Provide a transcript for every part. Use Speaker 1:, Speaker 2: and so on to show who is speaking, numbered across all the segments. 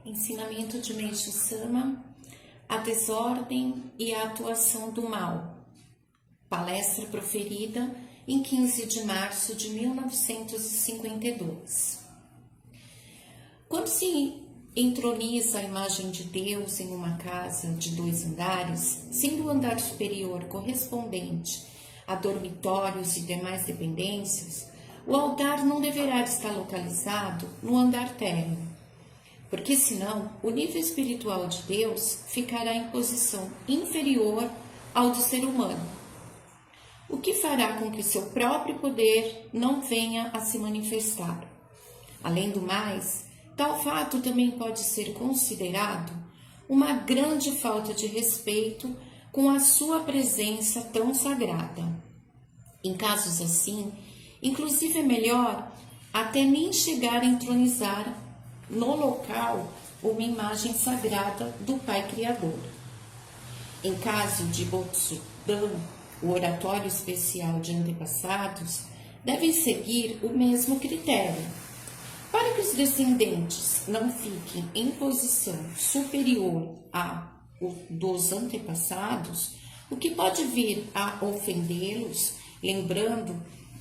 Speaker 1: Ensinamento de Meishu Sama, a desordem e a atuação do mal. Palestra proferida em 15 de março de 1952. Quando se entroniza a imagem de Deus em uma casa de 2 andares, sendo o andar superior correspondente a dormitórios e demais dependências, o altar não deverá estar localizado no andar térreo, porque senão o nível espiritual de Deus ficará em posição inferior ao do ser humano, o que fará com que seu próprio poder não venha a se manifestar. Além do mais, tal fato também pode ser considerado uma grande falta de respeito com a sua presença tão sagrada. Em casos assim, inclusive é melhor até nem chegar a entronizar no local uma imagem sagrada do Pai Criador. Em caso de Botsudan, o oratório especial de antepassados, devem seguir o mesmo critério. Para que os descendentes não fiquem em posição superior à dos antepassados, o que pode vir a ofendê-los, lembrando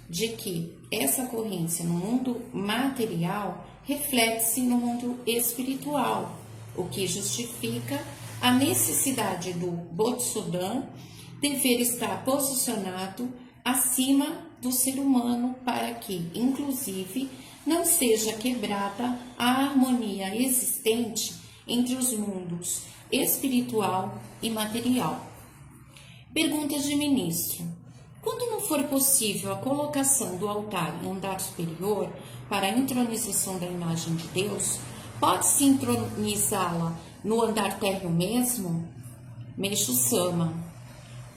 Speaker 1: de que essa ocorrência no mundo material reflete-se no mundo espiritual, o que justifica a necessidade do Botsudan dever estar posicionado acima do ser humano para que, inclusive, não seja quebrada a harmonia existente entre os mundos espiritual e material. Pergunta de ministro: quando não for possível a colocação do altar em andar superior para a entronização da imagem de Deus, pode-se entronizá-la no andar térreo mesmo? Meishu Sama: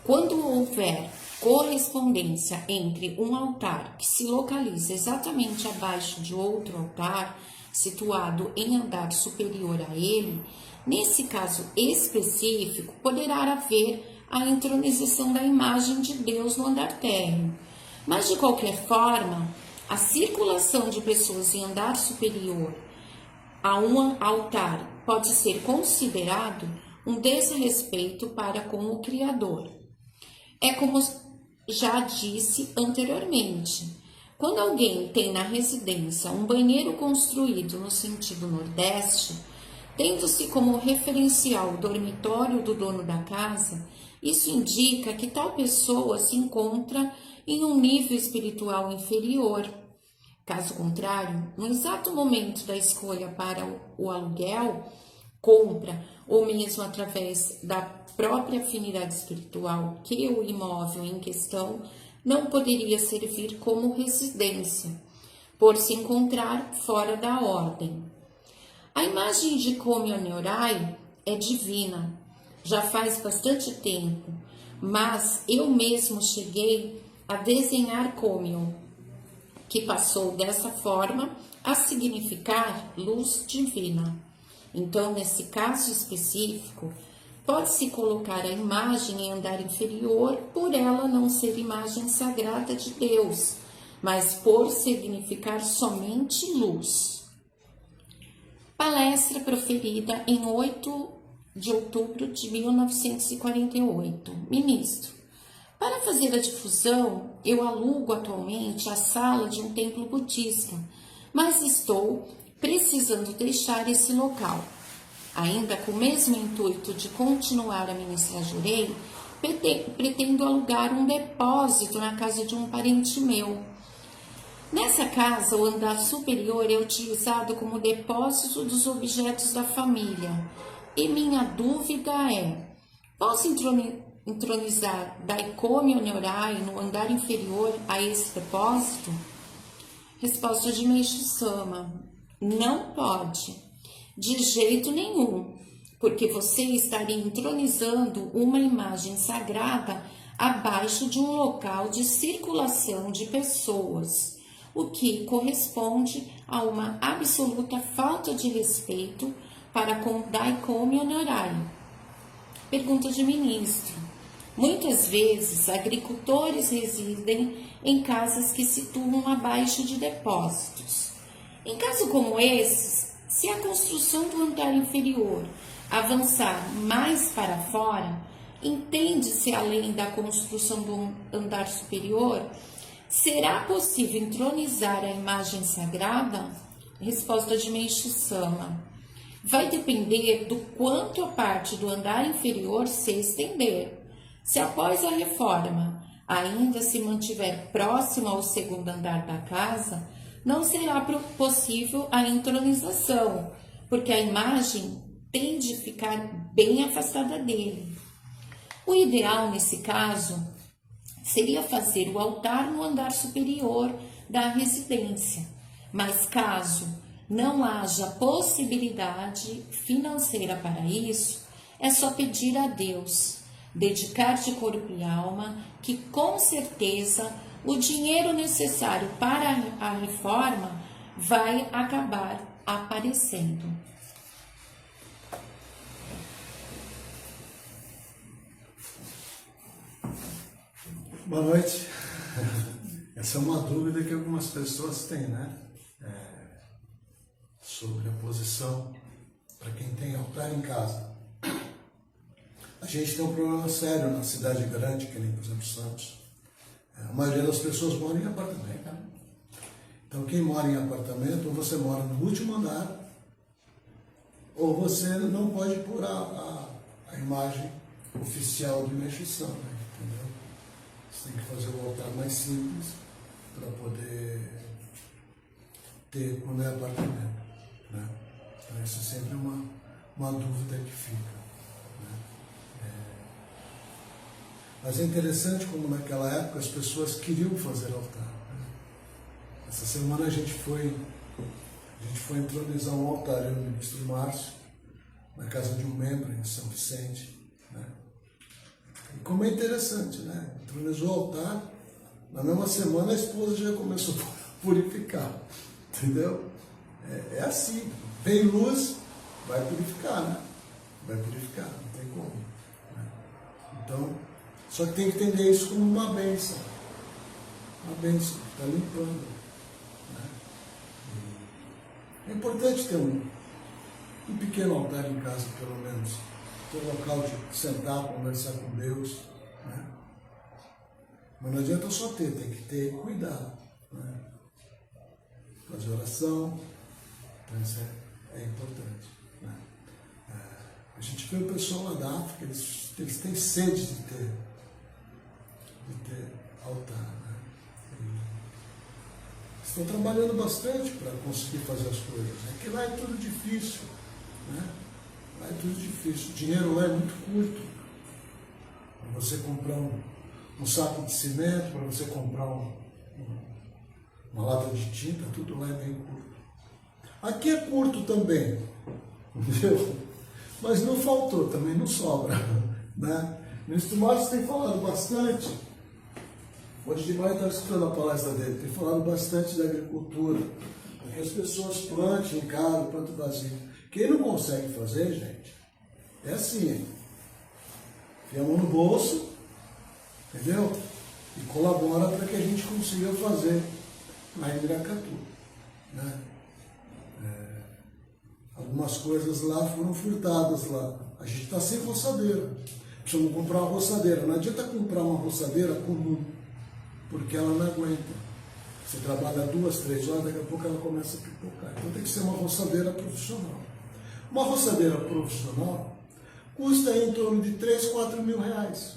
Speaker 1: quando houver correspondência entre um altar que se localiza exatamente abaixo de outro altar, situado em andar superior a ele, nesse caso específico, poderá haver a entronização da imagem de Deus no andar térreo. Mas, de qualquer forma, a circulação de pessoas em andar superior a um altar pode ser considerado um desrespeito para com o Criador. É como já disse anteriormente, quando alguém tem na residência um banheiro construído no sentido nordeste, tendo-se como referencial o dormitório do dono da casa, isso indica que tal pessoa se encontra em um nível espiritual inferior. Caso contrário, no exato momento da escolha para o aluguel, compra ou mesmo através da própria afinidade espiritual que o imóvel em questão não poderia servir como residência, por se encontrar fora da ordem. A imagem de Komyo Nyorai é divina, já faz bastante tempo, mas eu mesmo cheguei a desenhar Komyo, que passou dessa forma a significar luz divina. Então, nesse caso específico, pode-se colocar a imagem em andar inferior por ela não ser imagem sagrada de Deus, mas por significar somente luz. Palestra proferida em 8 de outubro de 1948. Ministro: para fazer a difusão, eu alugo atualmente a sala de um templo budista, mas estou precisando deixar esse local. Ainda com o mesmo intuito de continuar a ministrar Jurei, pretendo alugar um depósito na casa de um parente meu. Nessa casa, o andar superior é utilizado como depósito dos objetos da família. E minha dúvida é: posso entronizar Daikomyo Nyorai no andar inferior a esse depósito? Resposta de Meishu Sama: não pode, de jeito nenhum, porque você estaria entronizando uma imagem sagrada abaixo de um local de circulação de pessoas, o que corresponde a uma absoluta falta de respeito para com Daikomyo Nyorai. Pergunta de ministro: muitas vezes agricultores residem em casas que situam abaixo de depósitos. Em caso como esses, Se a construção do andar inferior avançar mais para fora, entende-se além da construção do andar superior, será possível entronizar a imagem sagrada? Resposta de Meishu Sama: vai depender do quanto a parte do andar inferior se estender. Se após a reforma ainda se mantiver próximo ao segundo andar da casa, não será possível a entronização, porque a imagem tende a ficar bem afastada dele. O ideal nesse caso seria fazer o altar no andar superior da residência, mas caso não haja possibilidade financeira para isso, é só pedir a Deus, dedicar de corpo e alma, que com certeza o dinheiro necessário para a reforma vai acabar aparecendo.
Speaker 2: Boa noite. Essa é uma dúvida que algumas pessoas têm, né? Sobre a posição para quem tem altar em casa. A gente tem um problema sério na cidade grande, que nem, por exemplo, Santos. A maioria das pessoas mora em apartamento. Né? Então, quem mora em apartamento, ou você mora no último andar, ou você não pode pôr a imagem oficial do Meishu Sama, né? Entendeu? Você tem que fazer o altar mais simples para poder ter quando é apartamento. Né? Então, isso é sempre uma dúvida que fica. Né? Mas é interessante como naquela época as pessoas queriam fazer altar. Né? Essa semana a gente foi entronizar um altar, eu e o ministro Márcio, na casa de um membro em São Vicente. Né? E como é interessante, né? Entronizou o altar, na mesma semana a esposa já começou a purificar. Entendeu? É assim, vem luz, vai purificar, né? Vai purificar, não tem como. Né? Então, só que tem que entender isso como uma bênção. Uma bênção, está limpando. Né? É importante ter um pequeno altar em casa, pelo menos. Ter um local de sentar, conversar com Deus. Né? Mas não adianta só ter, tem que ter e cuidar. Né? Fazer oração, então isso é importante. Né? A gente vê o pessoal lá da África, eles têm sede de ter altar. Né? Estão trabalhando bastante para conseguir fazer as coisas. É que lá é tudo difícil. Né? Lá é tudo difícil. O dinheiro lá é muito curto. Para você comprar um saco de cimento, para você comprar uma lata de tinta, tudo lá é bem curto. Aqui é curto também, entendeu? Mas não faltou, também não sobra. Né? O ministro Márcio tem falado bastante. Hoje de manhã eu estava escutando a palestra dele, tem falado bastante da agricultura, para que as pessoas plantem em casa, plantem vazio. Quem não consegue fazer, gente, é assim, hein? Enfia a mão no bolso, entendeu? E colabora para que a gente consiga fazer lá em Miracatu. Né? Algumas coisas lá foram furtadas lá. A gente está sem roçadeira. Precisamos comprar uma roçadeira. Não adianta comprar uma roçadeira comum, porque ela não aguenta. Você trabalha 2, 3 horas, daqui a pouco ela começa a pipocar. Então tem que ser uma roçadeira profissional. Uma roçadeira profissional custa em torno de 3, 4 mil reais.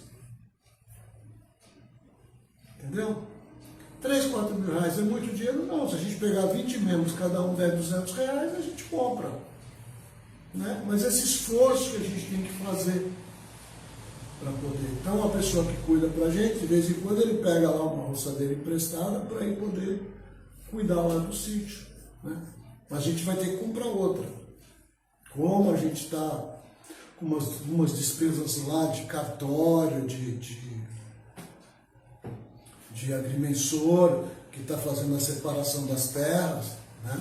Speaker 2: Entendeu? 3, 4 mil reais é muito dinheiro? Não. Se a gente pegar 20 membros, cada um der 200 reais, a gente compra. Né? Mas esse esforço que a gente tem que fazer para poder. Então, uma pessoa que cuida para a gente, de vez em quando ele pega lá uma roçadeira emprestada para ir poder cuidar lá do sítio. Né? Mas a gente vai ter que comprar outra. Como a gente está com umas despesas lá de cartório, de agrimensor, que está fazendo a separação das terras, né?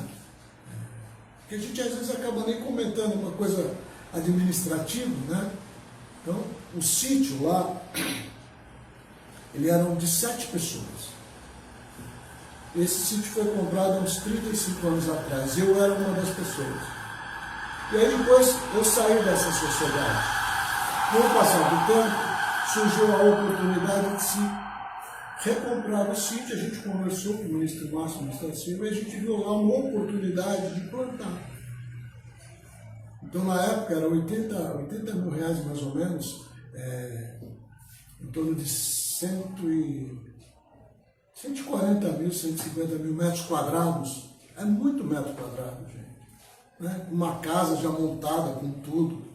Speaker 2: Que a gente às vezes acaba nem comentando uma coisa administrativa, né? Então, o sítio lá, ele era de 7 pessoas. Esse sítio foi comprado há uns 35 anos atrás. Eu era uma das pessoas. E aí depois eu saí dessa sociedade. Com o passar do tempo, surgiu a oportunidade de se recomprar o sítio. A gente conversou com o ministro Márcio, o ministro Silva, e a gente viu lá uma oportunidade de plantar. Então, na época, era 80 mil reais, mais ou menos, em torno de 140 mil, 150 mil metros quadrados. É muito metro quadrado, gente. Né? Uma casa já montada com tudo.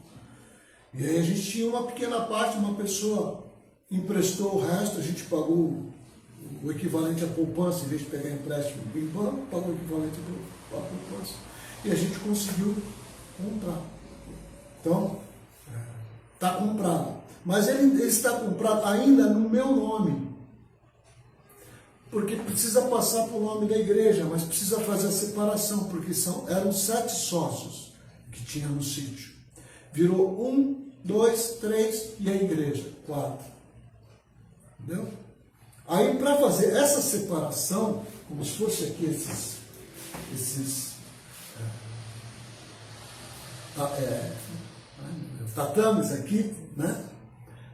Speaker 2: E aí a gente tinha uma pequena parte, uma pessoa emprestou o resto, a gente pagou o equivalente à poupança, em vez de pegar empréstimo em banco, pagou o equivalente à poupança. E a gente conseguiu comprar. Então, está comprado. Mas ele está comprado ainda no meu nome. Porque precisa passar para o nome da igreja, mas precisa fazer a separação, porque eram 7 sócios que tinha no sítio. Virou 1, 2, 3 e a igreja, 4. Entendeu? Aí, para fazer essa separação, como se fosse aqui esses tatames aqui, né?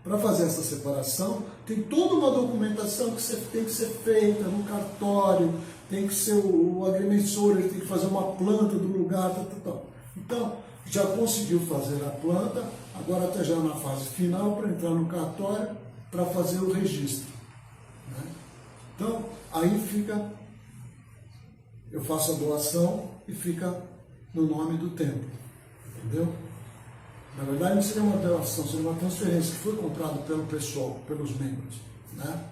Speaker 2: Para fazer essa separação, tem toda uma documentação que tem que ser feita no cartório, tem que ser o agrimensor, ele tem que fazer uma planta do lugar, tal. Então, já conseguiu fazer a planta, agora está já na fase final para entrar no cartório para fazer o registro. Né? Então, aí fica, eu faço a doação e fica no nome do templo, entendeu? Na verdade, não seria uma doação, seria uma transferência que foi comprada pelo pessoal, pelos membros. Né?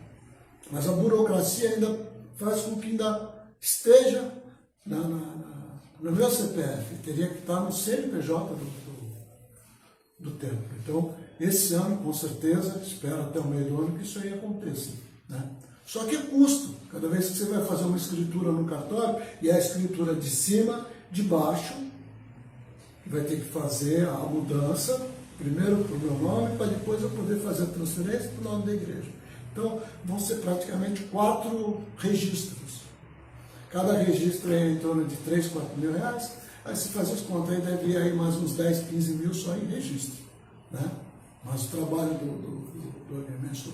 Speaker 2: Mas a burocracia ainda faz com que ainda esteja no meu CPF, teria que estar no CNPJ do templo. Então, esse ano, com certeza, espero até o meio do ano que isso aí aconteça. Né? Só que é custo. Cada vez que você vai fazer uma escritura no cartório, e a escritura de cima, de baixo, vai ter que fazer a mudança, primeiro para o meu nome, para depois eu poder fazer a transferência para o nome da igreja. Então, vão ser praticamente 4 registros. Cada registro é em torno de 3, 4 mil reais. Aí, se fazer as contas, aí deve ir aí mais uns 10, 15 mil só em registro. Né? Mas o trabalho do agrimensor.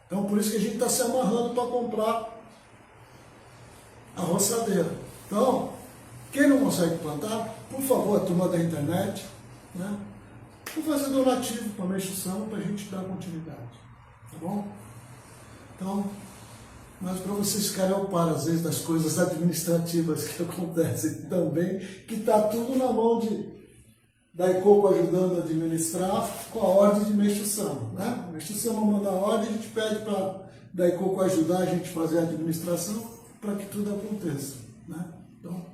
Speaker 2: Então, por isso que a gente está se amarrando para comprar a roçadeira. Então, quem não consegue plantar, por favor, a turma da internet, né? Vou fazer donativo para a Meixo-Sama para a gente dar continuidade. Tá bom? Então, mas para vocês ficarem ao par, às vezes, das coisas administrativas que acontecem também, que está tudo na mão da Icoco ajudando a administrar com a ordem de Meixo-Sama. Né? A Meixo-Sama manda a ordem, a gente pede para a Icoco ajudar a gente a fazer a administração para que tudo aconteça. Né? Então,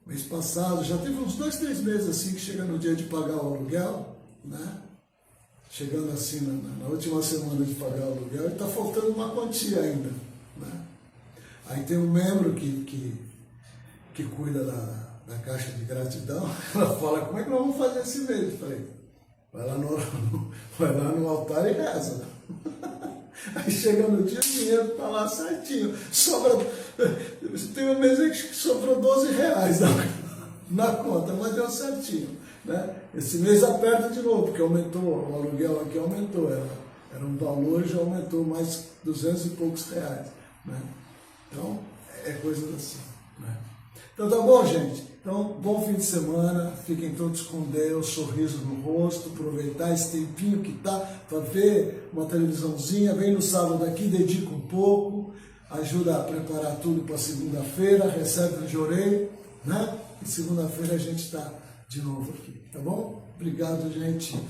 Speaker 2: mês passado, já teve uns 2, 3 meses assim, que chega no dia de pagar o aluguel, né? Chegando assim na última semana de pagar o aluguel, e está faltando uma quantia ainda. Né? Aí tem um membro que cuida da caixa de gratidão, ela fala, como é que nós vamos fazer esse mês? Eu falei, vai lá no altar e reza. Aí chega no dia, o dinheiro está lá certinho. Tem um mês que sobrou 12 reais na conta, mas deu certinho. Né? Esse mês aperta de novo, porque aumentou, o aluguel aqui aumentou. Era um valor e já aumentou mais 200 e poucos reais. Né? Então, é coisa assim. Né? Então tá bom, gente? Então, bom fim de semana, fiquem todos com Deus, sorriso no rosto, aproveitar esse tempinho que tá para ver uma televisãozinha, vem no sábado aqui, dedica um pouco, ajuda a preparar tudo para segunda-feira, recebe o Jorei, né? E segunda-feira a gente está de novo aqui, tá bom? Obrigado, gente.